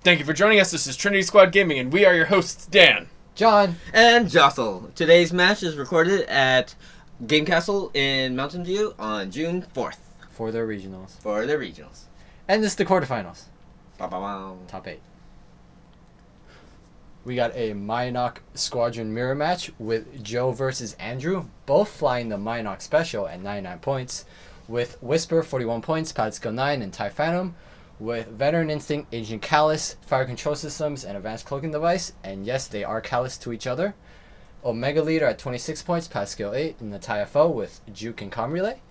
Thank you for joining us. This is Trinity Squad Gaming, and we are your hosts, Dan, John, and Jocelyn. Today's match is recorded at Game Castle in Mountain View on June 4th. for their regionals. And this is the quarterfinals. Ba-ba-bow. Top 8. We got a Mynock Squadron mirror match with Joe versus Andrew, both flying the Mynock Special at 99 points, with Whisper 41 points, Pad Skill 9, and TIE Phantom, with Veteran Instinct, Agent Callus, Fire Control Systems, and Advanced Cloaking Device, and yes, they are callous to each other. Omega Leader at 26 points, Pad Skill 8, in the TIE FO with Juke and Com Relay.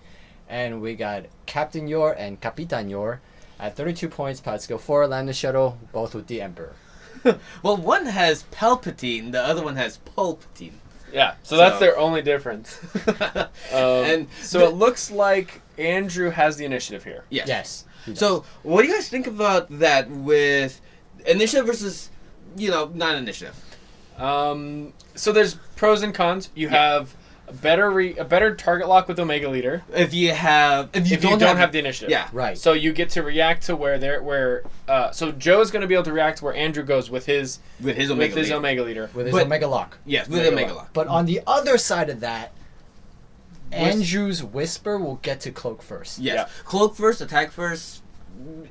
And we got Captain Yor and Capitan Yor at 32 points, Pad Skill 4, Land the Shuttle, both with the Emperor. Well, one has Palpatine, the other one has Pulpatine. Yeah, so that's their only difference. And so it looks like Andrew has the initiative here. Yes. So, what do you guys think about that with initiative versus, non-initiative? So there's pros and cons. You have a better target lock with Omega Leader. If you don't have the initiative. Yeah. Right. So you get to react to so Joe is going to be able to react to where Andrew goes with his Omega Leader. With his Omega Lock. Yes, with Omega Lock. But on the other side of that, Andrew's Whisper will get to cloak first. Yes. Yeah. Cloak first, attack first,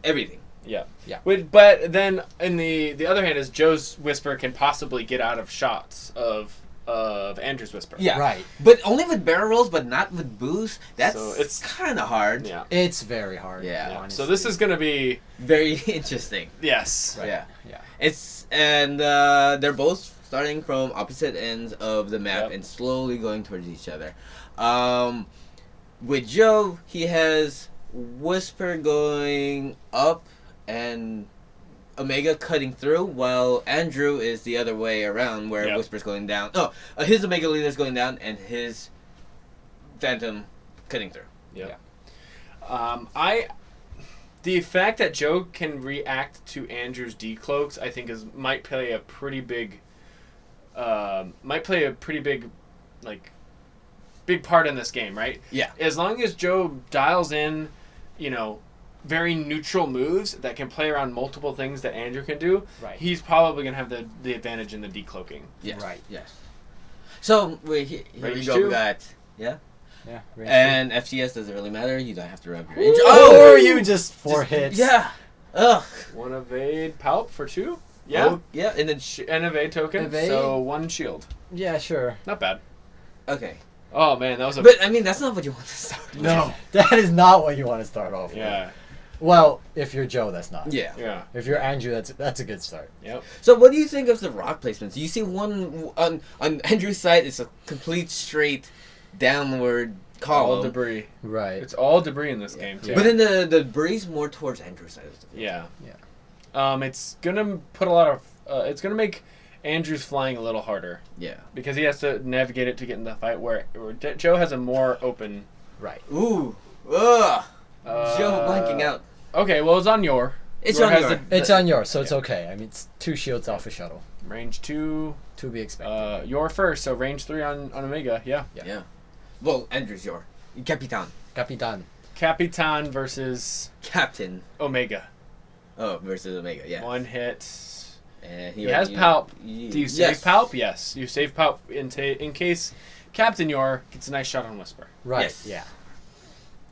everything. Yeah. Yeah. But then, in the other hand, is Joe's Whisper can possibly get out of shots of Andrew's Whisper. Yeah. Right. But only with barrel rolls, but not with boost. It's kind of hard. Yeah. It's very hard. Yeah. So this is going to be very interesting. yes. Right. Yeah. They're both starting from opposite ends of the map and slowly going towards each other. With Joe, he has Whisper going up and Omega cutting through, while Andrew is the other way around, where Whisper's going down. His Omega Leader's going down, and his Phantom cutting through. Yep. Yeah. The fact that Joe can react to Andrew's decloaks, I think, might play a pretty big big part in this game, right? Yeah. As long as Joe dials in, very neutral moves that can play around multiple things that Andrew can do, right, he's probably going to have the advantage in the decloaking. Yes. Right. Yes. So, here we go. We got, Yeah. And FCS doesn't really matter. You don't have to rub your injury. Oh! Or you just hits. Yeah. Ugh. One evade Palp for 2. Yeah. Oh, yeah, and then... an evade token, so 1 shield. Yeah, sure. Not bad. Okay. Oh, man, that was But, that's not what you want to start with. No. That is not what you want to start off with. Yeah. Well, if you're Joe, that's not. Yeah. If you're Andrew, that's a good start. Yep. So what do you think of the rock placements? You see one on Andrew's side, it's a complete straight downward column. All debris. Right. It's all debris in this game, too. But then the debris more towards Andrew's side. Yeah. Yeah. It's going to put a lot of... it's going to make Andrew's flying a little harder. Yeah. Because he has to navigate it to get in the fight, where Joe has a more open... Right. Ooh. Ugh. Joe blanking out. Okay, well, it's on your. It's on your. It's on yours, so it's okay. I mean, it's 2 shields off a shuttle. Range 2. To be expected. Your first, so range 3 on Omega, yeah. Well, Andrew's your. Capitan. Capitan versus... Captain. Omega. Oh, versus Omega, yeah. 1 hit. And he has Palp. Do you save Palp? Yes. You save Palp in case Captain Yor gets a nice shot on Whisper. Right, yes. yeah.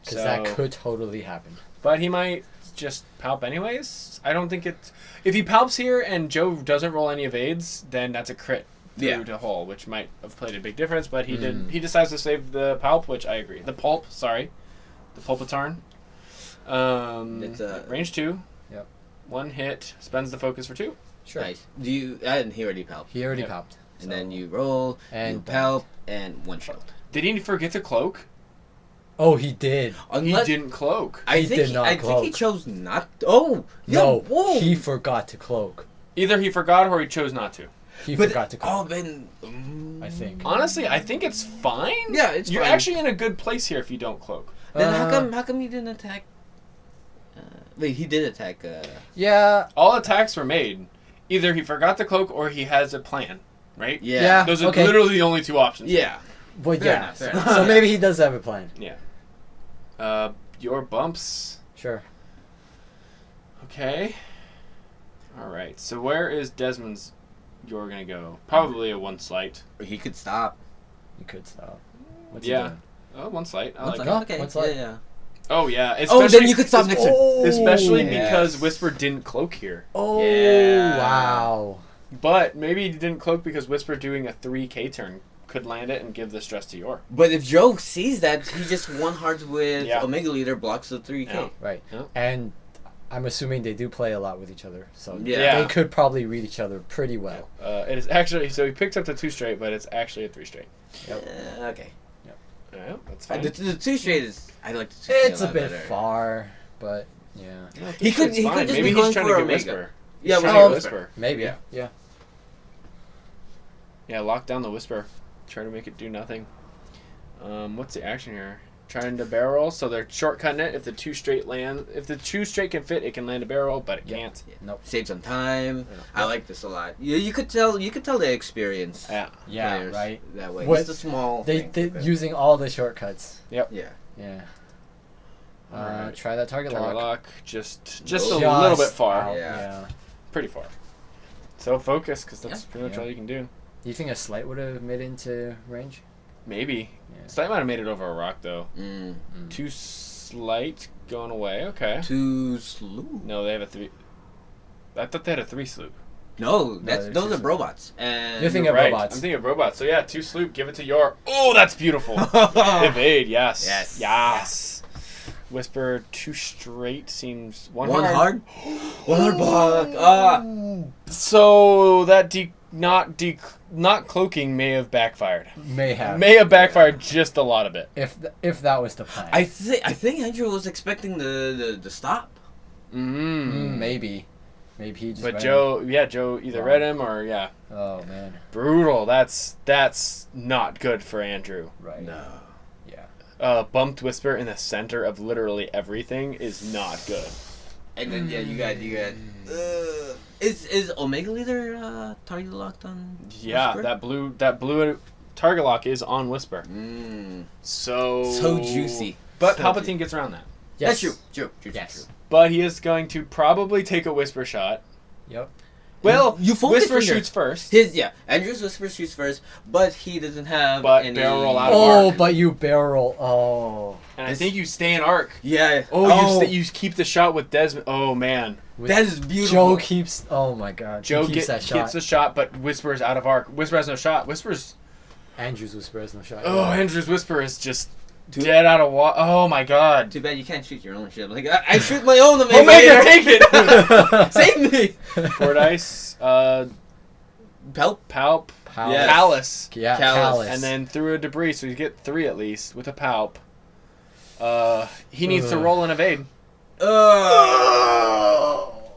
Because that could totally happen. But he might just Palp anyways. I don't think it's... If he Palps here and Joe doesn't roll any evades, then that's a crit through to hull, which might have played a big difference. But he did. He decides to save the Palp, which I agree. The Pulp, sorry. The Pulpatarn. It's range 2. Yep. 1 hit. Spends the focus for 2. Sure. Nice. He already Palped. He already Palped. And then you roll, and you Palp, and 1 shield. Did he forget to cloak? Oh, he did. He didn't cloak. I think he chose not. Oh, no! Whoa. He forgot to cloak. Either he forgot or he chose not to. He forgot to cloak. Oh, then I think. Honestly, I think it's fine. Yeah, it's You're fine. actually in a good place here if you don't cloak. Then how come you didn't attack? Wait, he did attack. Yeah. All attacks were made. Either he forgot to cloak or he has a plan, right? Yeah. Those are literally the only 2 options. Yeah. But fair enough. So maybe he does have a plan. Yeah. Your bumps. Sure. Okay. All right. right. So where is Desmond's Yor gonna go? Probably a one slight. He could stop. You could stop. What's Yeah. he doing? Oh, one slight. I One like slight. it. Okay. One slight. Yeah. Oh yeah. Oh, then you could stop next turn. Especially Yes. because Whisper didn't cloak here. Oh, Yeah. wow. But maybe he didn't cloak because Whisper doing a 3k turn could land it and give the stress to Yor. But if Joe sees that, he just one hearts with Yeah. Omega Leader blocks the 3K. Yeah. Right. Yeah. And I'm assuming they do play a lot with each other. So Yeah. they could probably read each other pretty well. It is actually, so he picked up the 2 straight, but it's actually a 3 straight. Yep. Okay. Yeah, that's fine. The 2 straight is. I like the 2 straight It's a a lot bit better. far, but yeah. No, He could- it's he could fine. just Maybe be he's going trying for to get Omega. Whisper. Yeah, He's we're trying to going get Whisper. Maybe. Yeah. Yeah. Yeah, lock down the Whisper. Try to make it do nothing. What's the action here? Trying to barrel, so they're shortcutting it. If the 2 straight land, if the 2 straight can fit, it can land a barrel, but it Yep. can't. Nope. Save some time. Yeah. I like this a lot. You could tell. You could tell the experience. Yeah. Yeah, Players right. That way. What- It's a small. They thing. using all the shortcuts. Yeah. Yeah. Alright. Try that target Target lock. lock, just Just a little bit far. out, Yeah. Pretty far. So focus, because that's Yeah. pretty much Yeah. all you can do. Do you think a slight would have made it into range? Maybe. Yeah. Slight might have made it over a rock, though. Mm. 2 slight going away. Okay. 2 sloop. No, they have a 3. I thought they had a 3 sloop. No, that's they're those two are sloop. robots. And You're thinking You're of right. robots. I'm thinking of robots. So yeah, 2 sloop. Give it to Yor. Oh, that's beautiful. Evade. Yes. Yes. Yes. Whisper 2 straight seems one One hard. hard. One hard block. Ah. So that not cloaking may have backfired. May have. May have backfired just a lot of it. If that was the plan. I think Andrew was expecting the stop. Maybe. Maybe he just. But read Joe either Wow. read him or him. Oh man. brutal. That's not good for Andrew. Right. No. Yeah. Bumped Whisper in the center of literally everything is not good. And then you got. Is Omega Leader target locked on? Yeah, Whisper? that blue target lock is on Whisper. So juicy. But So Palpatine juicy. gets around that. Yes. That's true. Yes. But he is going to probably take a Whisper shot. Yep. Well, You focus Whisper on your- shoots first. Andrew's Whisper shoots first, but he doesn't have But any. barrel roll out of Oh, arc. but you barrel. Oh. And I think you stay in arc. Yeah. You keep the shot with Desmond. Oh man, That is beautiful. Joe keeps. Oh my God. Joe he keeps that shot. gets the shot, but Whisper's out of arc. Whisper has no shot. Whisper's Andrew's whisper has no shot. Andrew's Whisper is just dead out of water. Oh my God. Too bad you can't shoot your own shit. Like I shoot my own Omega. Omega, take it. Save me. 4 dice. Palp. Palp. Yes. Callus. Yeah. Callus. Callus. And then through a debris, so you get 3 at least with a Palp. He needs to Ugh. roll and evade.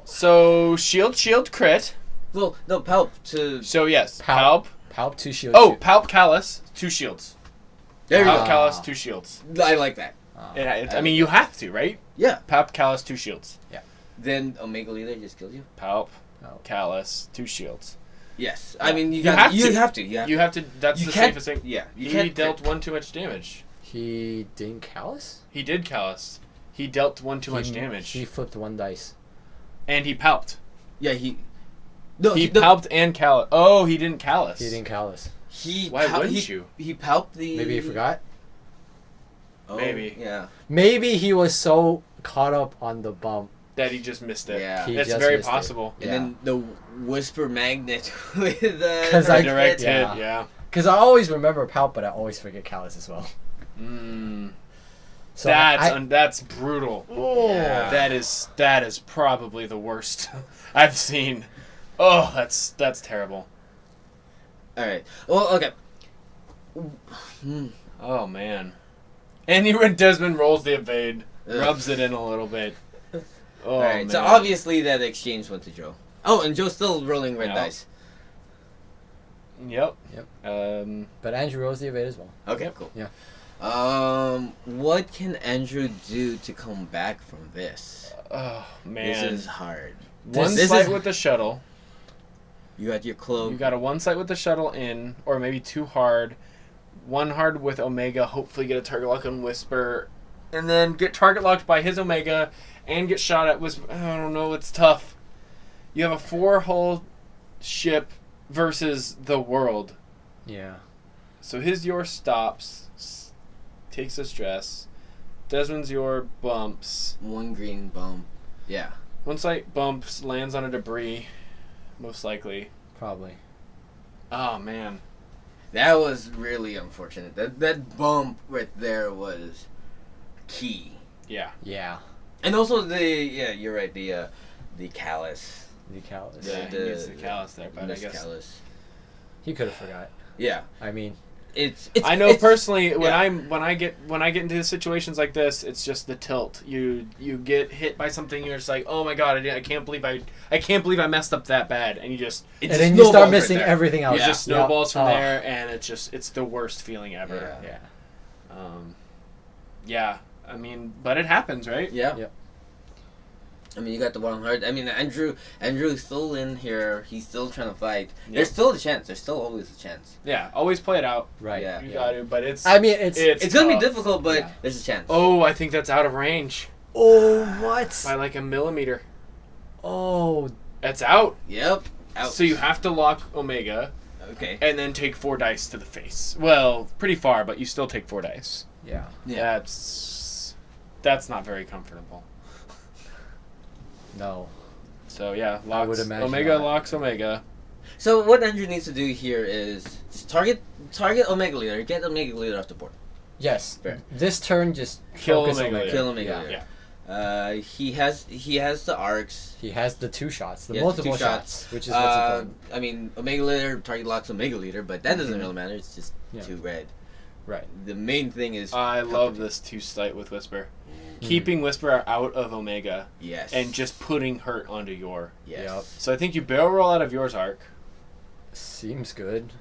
So shield crit. Well, no, Palp to. So yes, Palp. Palp. Palp 2 shields. Oh, Palp Callus, 2 shields. There you Palp go. Callus, 2 shields. I like that. I mean, you have to, right? Yeah. Palp Callus, 2 shields. Then Omega Leader just kills you. Palp Oh. Callus, 2 shields. Yes. I mean, you have have to. to. Yeah. You have to. That's You the can't- safest thing. Yeah. You He can't dealt 1 too much damage. He didn't Callus? He did Callus. He dealt 1 too much damage, He flipped 1 dice. and he palped. Yeah. He. No. He palped and Callus. Oh, he didn't Callus. He didn't Callus. Why wouldn't you? He palped the. Maybe he forgot. Oh, Maybe. Yeah. Maybe he was so caught up on the bump. That he just missed it. Yeah. He It's just very missed it. possible. And then the Whisper Magnet with the. 'Cause I- Direct hit, Yeah. yeah. Because I always remember Palp, but I always forget Callus as well. So That's brutal. Yeah. That is probably the worst I've seen. Oh, that's terrible. All right. Well, okay. Oh man. And when Desmond rolls the evade, Ugh. rubs it in a little bit. Oh, All right. man. So obviously that exchange went to Joe. Oh, and Joe's still rolling red Yeah. dice. Yep. But Andrew rolls the evade as well. Okay. Cool. Yeah. What can Andrew do to come back from this? Oh man. This is hard. One this slight is- with the shuttle. You got your cloak. You got a 1 sight with the shuttle in, or maybe 2 hard. 1 hard with Omega, hopefully get a target lock on Whisper, and then get target locked by his Omega, and get shot at Whisper. I don't know, it's tough. You have a 4-hull ship versus the world. Yeah. So his Yor stops, takes a stress. Desmond's Yor bumps. 1 green bump. Yeah. One site bumps, lands on a debris, most likely. Probably. Oh, man. That was really unfortunate. That bump right there was key. Yeah. Yeah. And also you're right, the callus. The callus. Yeah, he needs the callus there, but I guess... Callus. He could have forgot. Yeah. I mean... I know personally when I get into situations like this, it's just the tilt. You get hit by something, you're just like, oh my god, I can't believe I messed up that bad, and and then you start missing everything else. It just snowballs from there, and it's the worst feeling ever. Yeah. Yeah. I mean, but it happens, right? Yeah. Yep. I mean, you got the wrong heart. I mean, Andrew's still in here. He's still trying to fight. Yep. There's still a chance. There's still always a chance. Yeah. Always play it out. Right. Yeah. You got to, but it's. I mean, it's gonna be tough. difficult, but there's a chance. Oh, I think that's out of range Oh, what? by like a millimeter. Oh. That's out. Yep. Out. So you have to lock Omega. Okay. And then take 4 dice to the face. Well, pretty far, but you still take 4 dice. Yeah. Yeah. That's not very comfortable. No. So yeah, I would imagine Omega not. locks Omega. So what Andrew needs to do here is just target Omega Leader, get Omega Leader off the board. Yes. Fair. This turn, just Kill focus Omega Omega. Leader. Kill Omega Yeah. Leader. Yeah. He has the arcs. He has the 2 shots, the He has the multiple 2 shots, which is what's important. I mean, Omega Leader target locks Omega Leader, but that doesn't really matter. It's just 2 red. Right. The main thing is I love this 2 site with Whisper. Keeping Whisper out of Omega yes, and just putting hurt onto Yor. yes. Yep. So I think you barrel roll out of Yor's arc. Seems good.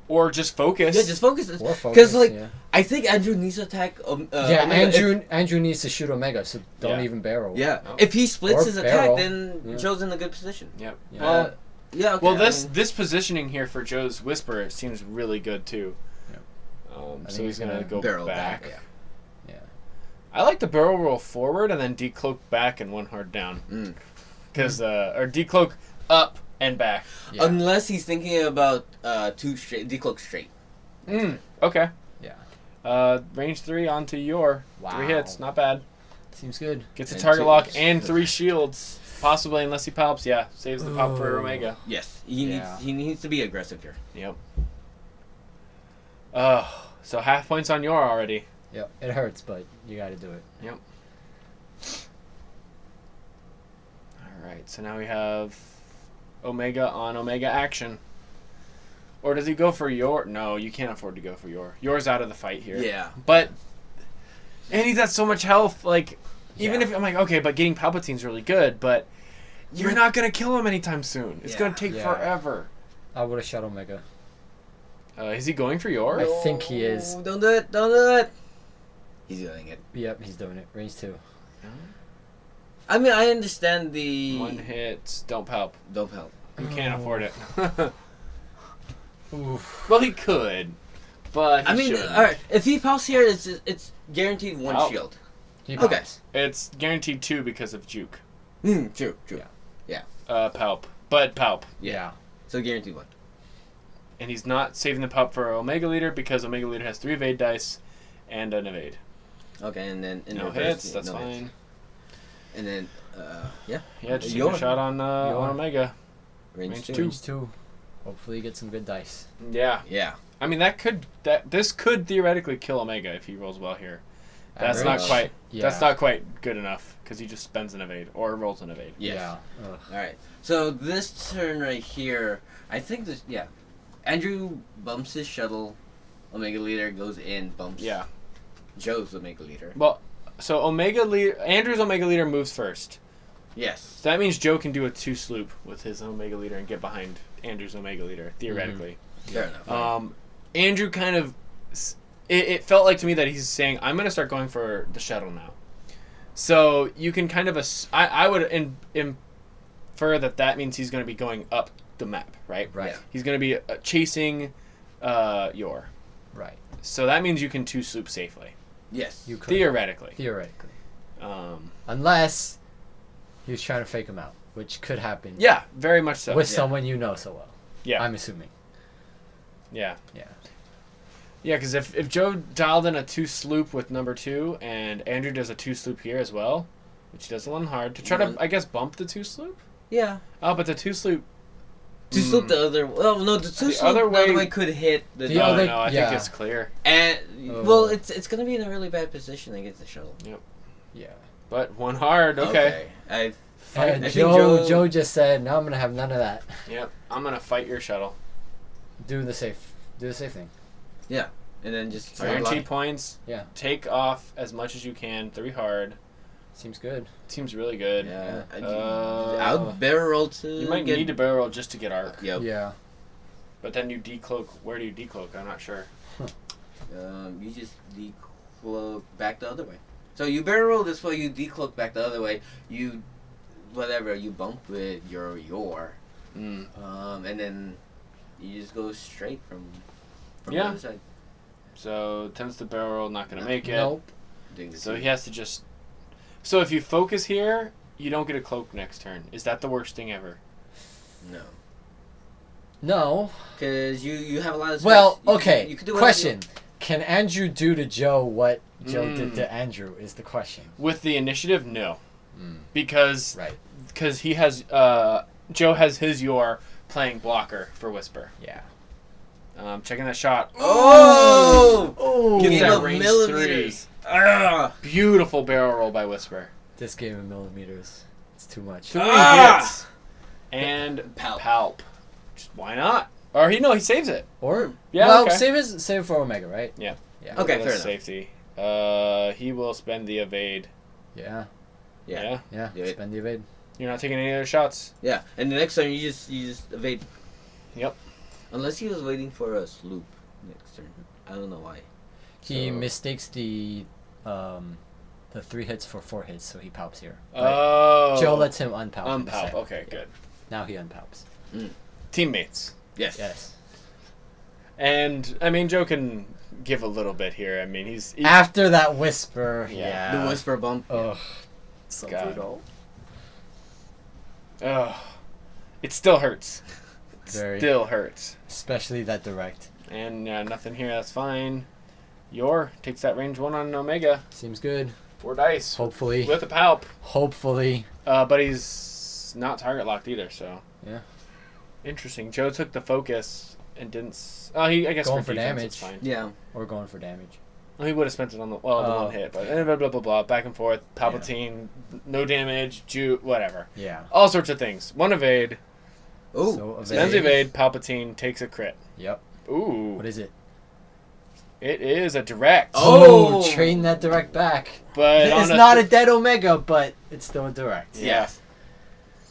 Or just focus. Yeah, just focus. Or focus. Because like yeah. I think Andrew needs to attack. Andrew Andrew needs to shoot Omega, so don't Yeah. even barrel. Yeah, Oh. if he splits Or his barrel. attack, then Yeah. Joe's in a good position. Yep. Yeah. Well, Yeah. Okay, well, I this mean, this positioning here for Joe's Whisper it seems really good too. Yep. I So think he's he's gonna gonna go barrel back. back. Yeah. I like the barrel roll forward and then decloak back and 1 hard down. Mm. Because or decloak up and back. Yeah. Unless he's thinking about 2 straight, decloak straight. Okay. Yeah. Range 3 onto Yor. Wow. 3 hits, not bad. Seems good. Gets a And target 2 lock is- and 3 shields, possibly unless he palps. Yeah, saves the pop for Ooh. Omega. Yes, Yeah. he needs to be aggressive here. Yep. So half points on Yor already. Yep. It hurts, but you got to do it. Yep. All right, so now we have Omega on Omega action. Or does he go for Yor? No, you can't afford to go for Yor. Yor's out of the fight here. Yeah. But, and he's got so much health, like, even Yeah. if, I'm like, okay, but getting Palpatine's really good, but you're not going to kill him anytime soon. It's Yeah. going to take Yeah. forever. I would have shot Omega. Is he going for Yor? I think he is. No, Don't do it! Don't do it! He's doing it. Yep, he's doing it. Range 2. I mean, I understand the 1 hit, don't palp. Don't help. You can't afford it. Well, he could, but he I mean, shouldn't. all right. If he pops here, it's guaranteed 1 Oh. shield. He Okay. pops. It's guaranteed 2 because of Juke. True. Yeah. Palp. But palp. Yeah. So guaranteed 1. And he's not saving the palp for Omega Leader because Omega Leader has 3 evade dice and an evade. Okay, and then in No reverse, hits, that's no fine. hits. And then, yeah. Yeah, just take Yor. a shot on Omega. Range Range 2. two. Range 2. Hopefully, get some good dice. Yeah. Yeah. I mean, this could theoretically kill Omega if he rolls well here. That's Average. not quite. Yeah. That's not quite good enough because he just spends an evade or rolls an evade. Yes. Yeah. Ugh. All right. So this turn right here, I think this. Yeah. Andrew bumps his shuttle. Omega Leader goes in, bumps. Yeah. Joe's Omega Leader. Well, so Andrew's Omega Leader moves first. Yes. So that means Joe can do a 2 sloop with his Omega Leader and get behind Andrew's Omega Leader, theoretically. Fair enough. Andrew kind of... It felt like to me that he's saying, I'm going to start going for the shuttle now. So you can kind of... I would infer that means he's going to be going up the map, right? Right. Yeah. He's going to be chasing Yor. Right. So that means you can 2 sloop safely. Yes. You could. Theoretically. Theoretically. Unless he was trying to fake him out. which could happen. Yeah, very much so. With someone you know so well. Yeah. I'm assuming. Yeah. Yeah. Yeah, because if Joe dialed in a 2 sloop with number 2, and Andrew does a 2 sloop here as well, which he does a little hard, to try to, I guess, bump the 2 sloop? Yeah. Oh, but the 2 sloop... To sloop the other... Well, no, the 2 The sloop other the other way- way could hit the... The other- I yeah. think it's clear. And, Oh. well, it's going to be in a really bad position against the shuttle. Yeah. But 1 hard, okay. I And think Joe just said, "No, I'm gonna have none of that. Yep, I'm going to fight your shuttle. Do the safe thing." And then just... Guarantee points. Yeah. Take off as much as you can. 3 hard. Seems good. Seems really good. Yeah. Uh, I'll barrel roll to... You might need to barrel roll just to get arc. Yep. Yeah. But then you decloak. Where do you decloak? I'm not sure. You just decloak back the other way. So you barrel roll this way, you decloak back the other way. You... Whatever, you bump with your... Mm. And then you just go straight from the Yeah. other side. So tends to barrel roll, not going to make it. Nope. Doing the So two. he has to just... So if you focus here, you don't get a cloak next turn. Is that the worst thing ever? No. No. Because you have a lot of space. Well, You okay. can- you can do whatever Question: Can Andrew do to Joe what Joe did Mm. to Andrew? Is the question. With the initiative, no. Mm. Because Right. he has... Joe has his playing blocker for Whisper. Yeah. Checking that shot. Oh! Oh. Gets Game that of range millimeters. Ah! Beautiful barrel roll by Whisper. This game in millimeters. It's too much. 3 Ah! hits. And Palp. Palp. Just why not? Or he saves it. Or Yeah, well, okay. save it for Omega, right? Yeah. Yeah. Okay, That's fair enough. safety. He will spend the evade. Yeah. Yeah. Yeah. Do it. Spend the evade. You're not taking any other shots. Yeah. And the next time you just evade. Yep. Unless he was waiting for a sloop next turn. I don't know why. He So- mistakes the 3 hits for 4 hits, so he palps here. Oh. Joe lets him unpalp. Unpalp. instead. Okay, good. Now he unpalps. Teammates. Yes. Yes. And I mean, Joe can give a little bit here. I mean, he's After that whisper, Yeah. yeah. The whisper bump. Ugh. So God. brutal. Ugh. It still hurts. It Very. still hurts. Especially that direct. And nothing here. That's fine. Yor takes that range 1 on Omega. Seems good. 4 dice. Hopefully. With a palp. Hopefully. But he's not target locked either, so. Yeah. Interesting. Joe took the focus and didn't. I guess Going for for defense, damage. it's fine. Yeah. Or going for damage. Well, he would have spent it on the one hit, but blah blah blah blah. Back and forth. Palpatine, no damage, whatever. Yeah. All sorts of things. 1 evade. Oh. So Spends evade. Palpatine takes a crit. Yep. Ooh. What is it? It is a direct. Oh! Train that direct back. But It's on not a dead Omega, but it's still a direct. Yeah.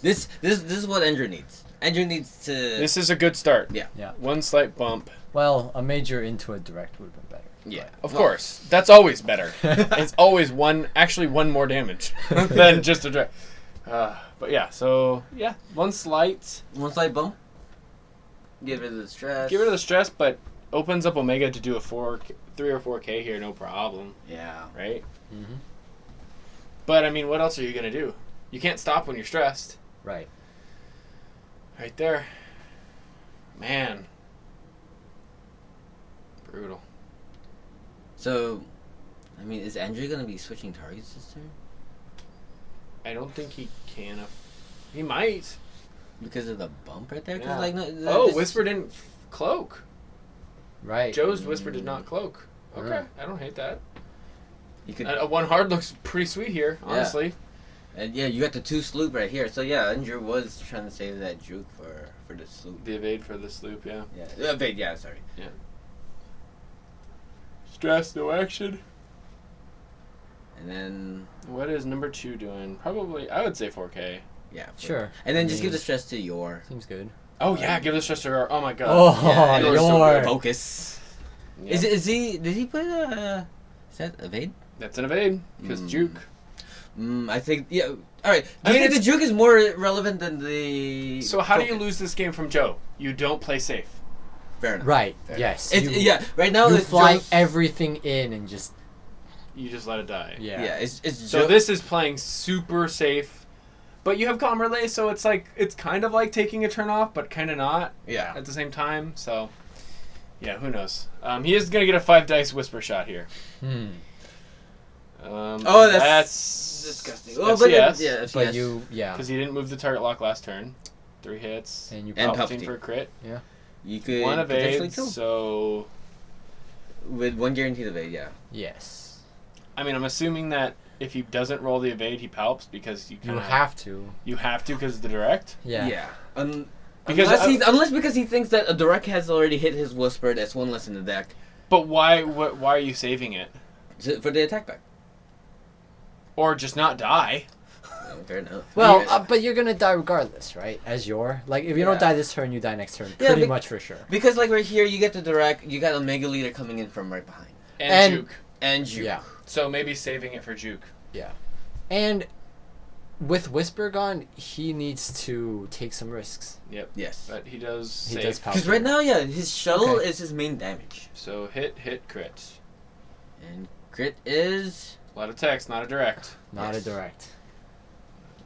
This is what Andrew needs. Andrew needs to. This is a good start. Yeah. Yeah. 1 slight bump. Well, a major into a direct would have been better. Yeah. Of course. That's always better. It's always one more damage than just a direct. But yeah, so yeah, 1 slight. One slight bump. Get rid of the stress. Get rid of the stress, but opens up Omega to do a 3 or 4K here, no problem, Yeah. right? Mm-hmm. But I mean, what else are you gonna do? You can't stop when you're stressed. Right. Right there. Man. Brutal. So, I mean, is Andrew gonna be switching targets this turn? I don't think he can. He might. Because of the bump right there? 'Cause, Yeah. like, no, Oh, this- Whisper didn't cloak. Right. Joe's Whisper did not cloak. Okay, Yeah. I don't hate that. You could, A 1 hard looks pretty sweet here, honestly. and yeah, you got the 2 sloop right here. So yeah, Andrew was trying to save that juke for the sloop. The evade for this loop, yeah. Yeah, evade. Yeah, sorry. Stress, no action. And then What is number 2 doing? Probably, I would say 4K. yeah, Sure. And then I just mean, give the stress to your. Seems good. Oh yeah, give the stress to her. Oh my god. Oh, Yeah, and your. focus. Yeah. Is he? Did he put a? Is that evade? That's an evade because juke. I think yeah. All right. I Do you think think the juke is more relevant than the? So how do you focus? lose this game from Joe? You don't play safe. Fair enough. Right. Fair Yes. It's, you, yeah. Right now You it's fly Joe's- everything in and just. You just let it die. Yeah. Yeah. It's So Joe- this is playing super safe, But you have Calm Relay, so it's like it's kind of like taking a turn off, but kind of not. Yeah. At the same time, so yeah, who knows? He is gonna get a 5 dice Whisper shot here. That's disgusting. FCS, But because he didn't move the target lock last turn. 3 hits. And you Palpatine for a crit. Yeah. You could 1 potentially evade, kill. So With 1 guaranteed evade, yeah. Yes. I mean, I'm assuming that if he doesn't roll the evade, he palps because you have to. You have to because of the direct. Yeah. Yeah. Because he thinks that a direct has already hit his Whisper, that's 1 less in the deck. But why are you saving it? For the attack back. Or just not die? Fair enough. Well, but you're gonna die regardless, right? If you don't die this turn, you die next turn, pretty much for sure. Because right here, you get the direct, you got Omega Leader coming in from right behind. And Juke. And Juke. Yeah. So maybe saving it for Juke. Yeah. And with Whisper gone, he needs to take some risks. Yep. Yes. But he does He does Because right now, his shuttle is his main damage. So hit, crit. And crit is... A lot of text, not a direct. Not a direct.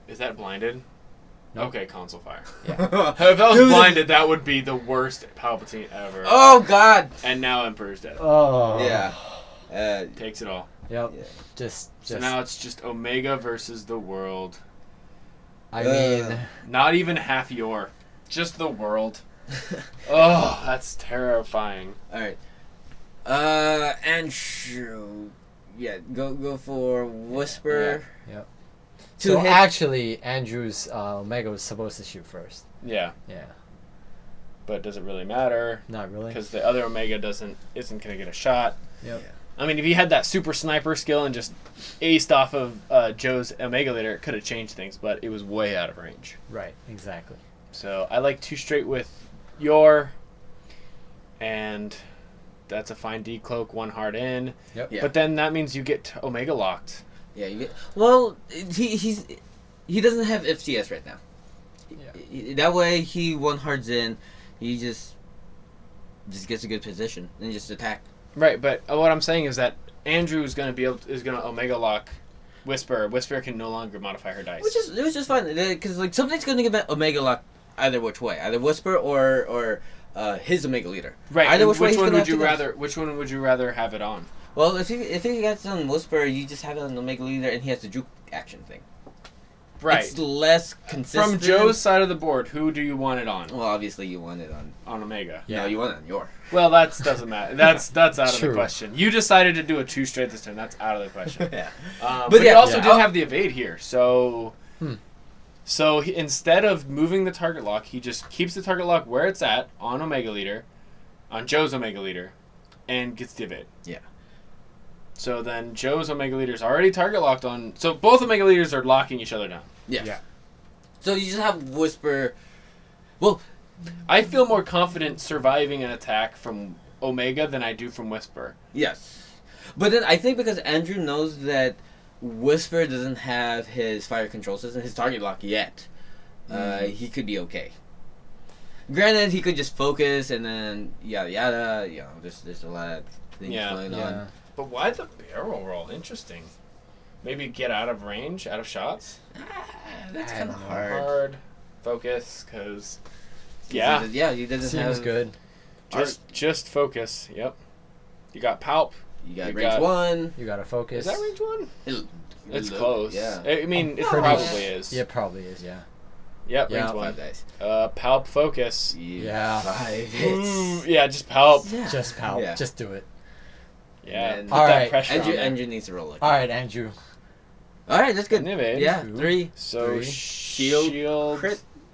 Is that blinded? Nope. Okay, console fire. Yeah. If that was blinded, that would be the worst Palpatine ever. Oh, God! And now Emperor's dead. Oh. Yeah. Takes it all. Yep. Yeah. Just. So now it's just Omega versus the world. I mean, not even half your, just the world. Oh, that's terrifying. All right. Andrew. Yeah, go for Whisper. Yep. Two So hits. actually, Andrew's Omega was supposed to shoot first. Yeah. Yeah. But does it really matter? Not really. Because the other Omega isn't gonna get a shot. Yep. I mean, if he had that super sniper skill and just aced off of Joe's Omega Leader, it could have changed things, but it was way out of range. Right. Exactly. So I like 2 straight with your, and that's a fine decloak, 1 hard in. Yep. Yeah. But then that means you get Omega locked. Yeah, you get. Well, he doesn't have FCS right now. Yeah. That way, he 1 hards in, he just gets a good position and just attack. Right, but what I'm saying is that Andrew is going to Omega lock Whisper. Whisper can no longer modify her dice. Which is fine because like something's going to get Omega lock either which way, either Whisper or his Omega Leader. Right. Either which way, one would you rather? Which one would you rather have it on? Well, if he gets on Whisper, you just have it on Omega Leader, and he has the juke action thing. Right. It's less consistent. From Joe's side of the board, who do you want it on? Well, obviously you want it on Omega. No, you want it on your. Well, that doesn't matter. That's out of True. the question. You decided to do a 2 straight this turn. That's out of the question. Yeah. But he yeah, also yeah. did have the evade here, so. Hmm. So instead of moving the target lock, he just keeps the target lock where it's at on Omega Leader, on Joe's Omega Leader, and gets the evade. Yeah. So then Joe's Omega Leader is already target locked on. So both Omega Leaders are locking each other down. Yeah. Yeah. So you just have Whisper. Well, I feel more confident surviving an attack from Omega than I do from Whisper. yes. But then I think because Andrew knows that Whisper doesn't have his fire control system, his target lock yet, he could be okay. Granted, he could just focus and then yada yada. You know, there's a lot of things going on. But why the barrel roll? Interesting. Maybe get out of range, out of shots. That's I kind of don't know. hard. Focus, because He doesn't Seems have. good. just focus. Yep. You got Palp. You got You range got- 1. You gotta focus. Is that range 1? It's Look, close. Yeah. I mean, it Pretty probably much. is. Yeah, probably is. Yeah. Yep, Yeah. range 5 1. dice. Palp focus. Yeah. 5 hits. Yeah, just Palp. Yeah. Just power. Yeah. Just do it. Yeah. And Put All that right. pressure on there. Andrew needs to roll it. All right, Andrew. All right, that's good. Innovate. Yeah, Two. 3. So Three. shield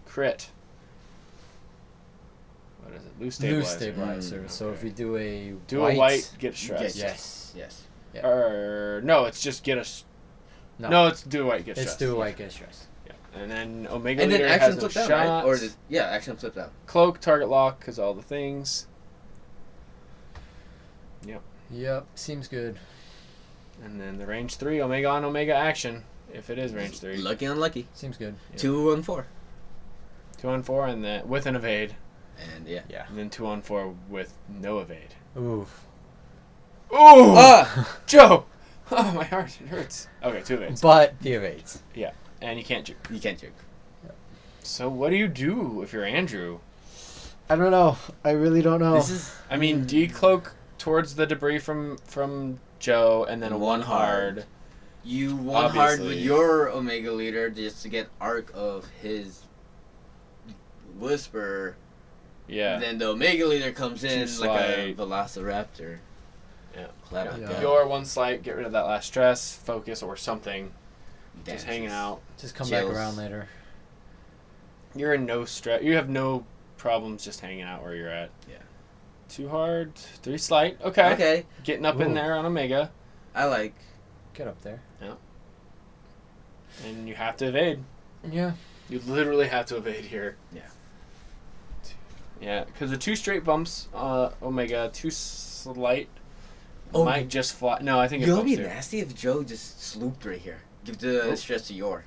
Crit. What is it? Loose Loose stabilizer. stabilizer. So Okay. if we do a Do white, a white, get stressed. Yes. Yes. Yeah. Or no, it's just get us. No. No, it's do a white, get It's stressed. do a white get stress. Yeah. And then Omega And then Leader action has no flip down, right? shots. Or action flip down. Cloak, target lock, because all the things. Yep. Seems good. And then the range 3, Omega on Omega action, if it is range 3. Lucky unlucky. Seems good. Yeah. 2 on 4. 2 on 4, and then with an evade. And yeah. Yeah. And then 2 on 4 with no evade. Oof. Ooh! Joe! Oh, my heart, it hurts. Okay, 2 evades. But the evades. And And you can't juke. You can't juke. So what do you do if you're Andrew? I don't know. I really don't know. I mean, decloak towards the debris from Joe, and then a one hard. You one hard Obviously. with your Omega leader just to get arc of his Whisper. Yeah. Then the Omega leader comes in like slight. a Velociraptor. Yeah. Yeah. Your one slight, get rid of that last stress, focus or something. Just Dances. hanging out. Just come Chills. back around later. You're in no stress. You have no problems just hanging out where you're at. Yeah. 2 hard, 3 slight. Okay. Okay. Getting up in Ooh. there on Omega. I like. Get up there. And you have to evade. Yeah. You literally have to evade here. Yeah. Yeah, because the 2 straight bumps, Omega, 2 slight, Oh. might just fly. No, I think it You know bumps it'd be too. nasty if Joe just slooped right here. Give the Nope. stress to your.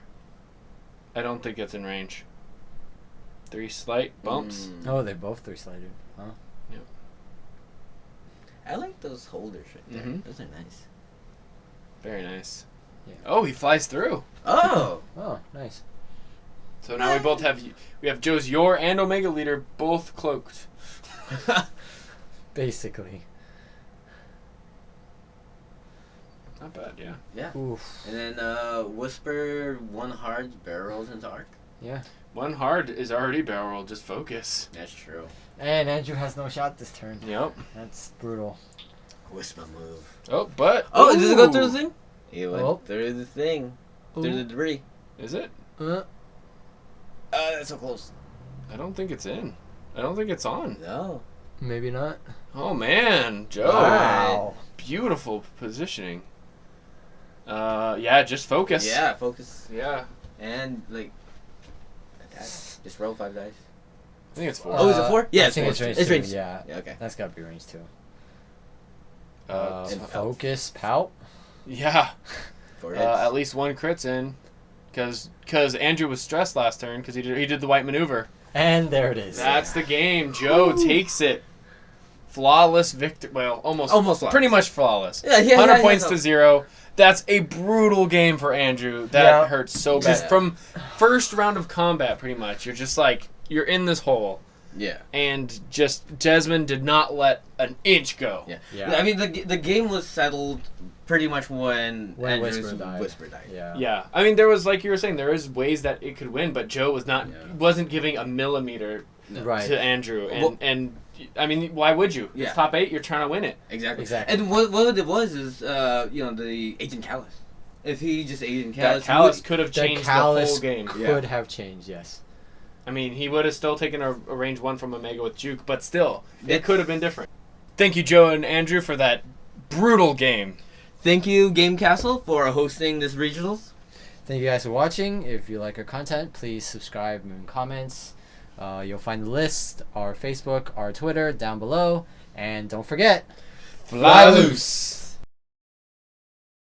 I don't think it's in range. 3 slight bumps. Oh, they both 3-slighted. Huh? I like those holders right there. Mhm. Those are nice. Very nice. Yeah. Oh, he flies through. Oh! Oh, nice. So now we both have Joe's Yor and Omega leader both cloaked. Basically. Not bad, yeah. Yeah. Oof. And then Whisper one hard barrels into arc. Yeah. 1 hard is already barrel roll, just focus. That's true. And Andrew has no shot this turn. Yep. That's brutal. Whisper move. Oh, but Oh, does it go Ooh. through the thing? It went Oh. through the thing. Through the debris. Is it? That's so close. I don't think it's in. I don't think it's on. No. Maybe not. Oh man, Joe. Wow. Beautiful positioning. Yeah, just focus. Yeah, focus. Yeah. And, like, attack. Just roll 5 dice. I think it's 4. Oh, is it 4? Yeah, I it's think 4. it's range It's too. range. Yeah. Yeah, okay. That's gotta be range 2. And Focus, pout. Yeah. 4 hits. At least 1 crit's in. Because Andrew was stressed last turn because he did the white maneuver. And there it is. That's the game. Joe takes it. Flawless victory. Well, almost flawless. pretty much flawless. Yeah, 100 points to 0. That's a brutal game for Andrew. That Yeah. hurts so bad. Just- From first round of combat, pretty much, you're just like, you're in this hole. Yeah. And just, Desmond did not let an inch go. Yeah. Yeah. I mean, the game was settled pretty much when Andrew's Whisper died. Yeah. Yeah. I mean, there was, like you were saying, there is ways that it could win, but Joe wasn't giving a millimeter Right. to Andrew. And, Well- and I mean, why would you? Yeah. It's top 8, you're trying to win it. Exactly. Exactly. And what it was is, the Agent Callus. If he just Agent That Callus, Callus could have The changed the Callus whole game. could have changed, yes. I mean, he would have still taken a range 1 from Omega with Juke, but still, it It's- could have been different. Thank you, Joe and Andrew, for that brutal game. Thank you, Game Castle, for hosting this regionals. Thank you guys for watching. If you like our content, please subscribe and comments. You'll find the list, our Facebook, our Twitter down below. And don't forget, Fly loose!